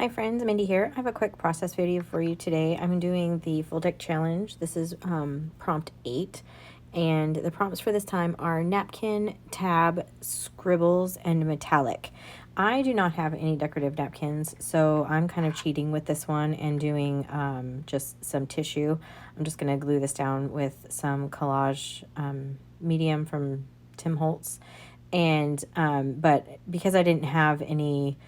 Hi friends, Mindy here. I have a quick process video for you today. I'm doing the full deck challenge. This is prompt 8, and the prompts for this time are napkin, tab, scribbles, and metallic. I do not have any decorative napkins, so I'm kind of cheating with this one and doing just some tissue. I'm just going to glue this down with some collage medium from Tim Holtz, and but because I didn't have any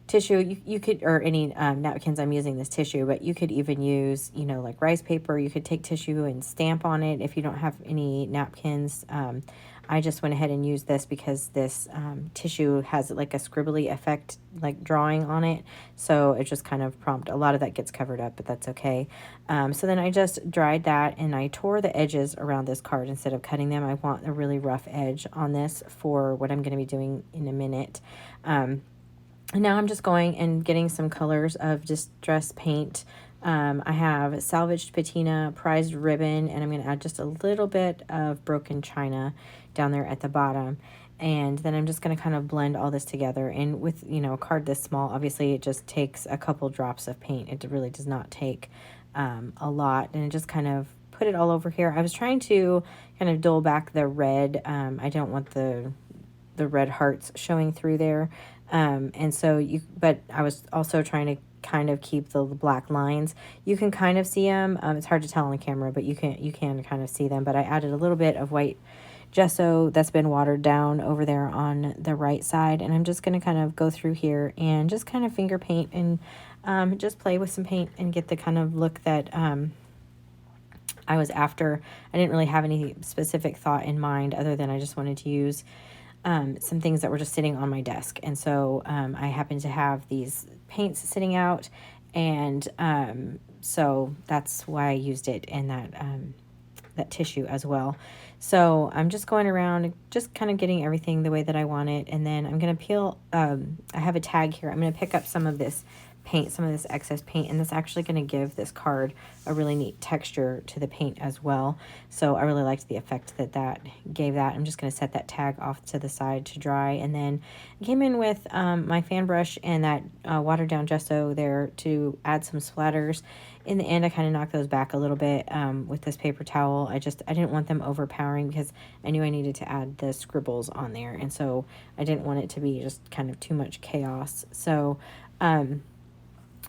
tissue, you could, or any napkins, I'm using this tissue, but you could even use, like rice paper. You could take tissue and stamp on it if you don't have any napkins. I just went ahead and used this because this tissue has like a scribbly effect, like drawing on it. So it just kind of prompt, a lot of that gets covered up, but that's okay. So then I just dried that and I tore the edges around this card instead of cutting them. I want a really rough edge on this for what I'm going to be doing in a minute. And now I'm just going and getting some colors of distress paint. I have salvaged patina, prized ribbon, and I'm going to add just a little bit of broken china down there at the bottom. And then I'm just going to kind of blend all this together. And with, a card this small, obviously it just takes a couple drops of paint. It really does not take a lot. And just kind of put it all over here. I was trying to kind of dull back the red. I don't want the red hearts showing through there. And so but I was also trying to kind of keep the black lines. You can kind of see them. It's hard to tell on camera, but you can kind of see them. But I added a little bit of white gesso that's been watered down over there on the right side. And I'm just going to kind of go through here and just kind of finger paint and just play with some paint and get the kind of look that I was after. I didn't really have any specific thought in mind other than I just wanted to use some things that were just sitting on my desk. And so I happened to have these paints sitting out, and so that's why I used it in that tissue as well. So I'm just going around, just kind of getting everything the way that I want it, and then I'm going to peel, I have a tag here. I'm going to pick up some of this paint, some of this excess paint, and that's actually going to give this card a really neat texture to the paint as well. So I really liked the effect that gave that. I'm just going to set that tag off to the side to dry, and then I came in with my fan brush and that watered down gesso there to add some splatters. In the end, I kind of knocked those back a little bit with this paper towel. I didn't want them overpowering because I knew I needed to add the scribbles on there, and so I didn't want it to be just kind of too much chaos. So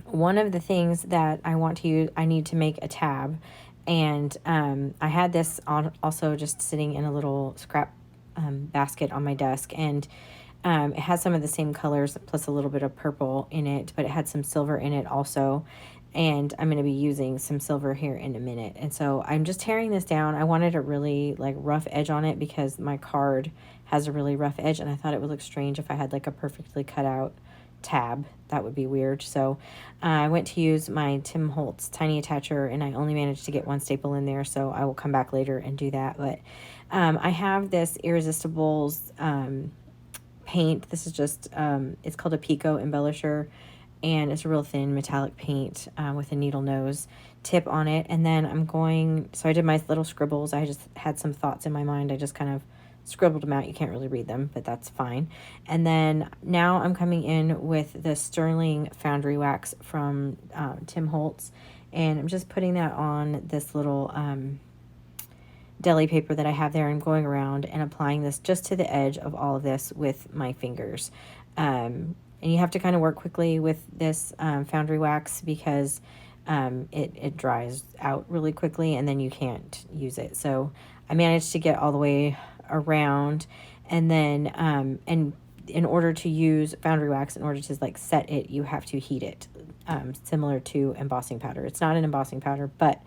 one of the things that I want to use, I need to make a tab, and I had this also just sitting in a little scrap basket on my desk, and it has some of the same colors plus a little bit of purple in it, but it had some silver in it also, and I'm going to be using some silver here in a minute. And so I'm just tearing this down. I wanted a really like rough edge on it because my card has a really rough edge, and I thought it would look strange if I had like a perfectly cut out tab. That would be weird. So I went to use my Tim Holtz tiny attacher, and I only managed to get one staple in there, so I will come back later and do that. But I have this Irresistibles paint. This is just it's called a Pico Embellisher, and it's a real thin metallic paint with a needle nose tip on it. And then so I did my little scribbles. I just had some thoughts in my mind. I just kind of scribbled them out. You can't really read them, but that's fine. And then now I'm coming in with the Sterling Foundry Wax from Tim Holtz, and I'm just putting that on this little deli paper that I have there. I'm going around and applying this just to the edge of all of this with my fingers. And you have to kind of work quickly with this Foundry Wax because it dries out really quickly, and then you can't use it. So I managed to get all the way around, and then and in order to use Foundry Wax, in order to like set it, you have to heat it, similar to embossing powder. It's not an embossing powder, but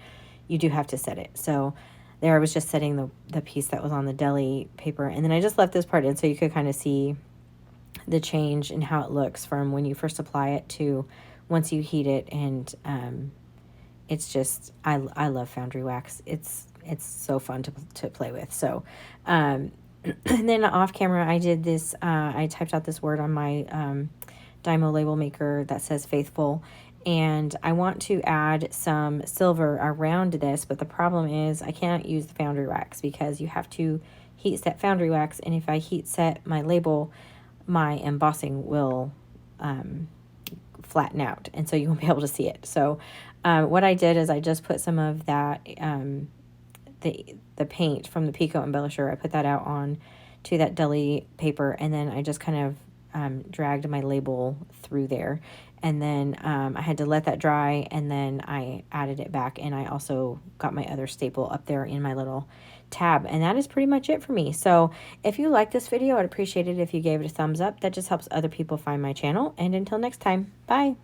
you do have to set it. So there I was just setting the piece that was on the deli paper, and then I just left this part in so you could kind of see the change in how it looks from when you first apply it to once you heat it. And it's just, I love Foundry Wax. It's so fun to play with. So and then off camera I did this, I typed out this word on my Dymo label maker that says faithful, and I want to add some silver around this, but the problem is I can't use the Foundry Wax because you have to heat set Foundry Wax, and if I heat set my label, my embossing will flatten out, and so you won't be able to see it. So what I did is I just put some of that, the paint from the Pico Embellisher, I put that out on to that deli paper, and then I just kind of dragged my label through there. And then I had to let that dry, and then I added it back, and I also got my other staple up there in my little tab. And that is pretty much it for me. So if you like this video, I'd appreciate it if you gave it a thumbs up. That just helps other people find my channel. And until next time, bye.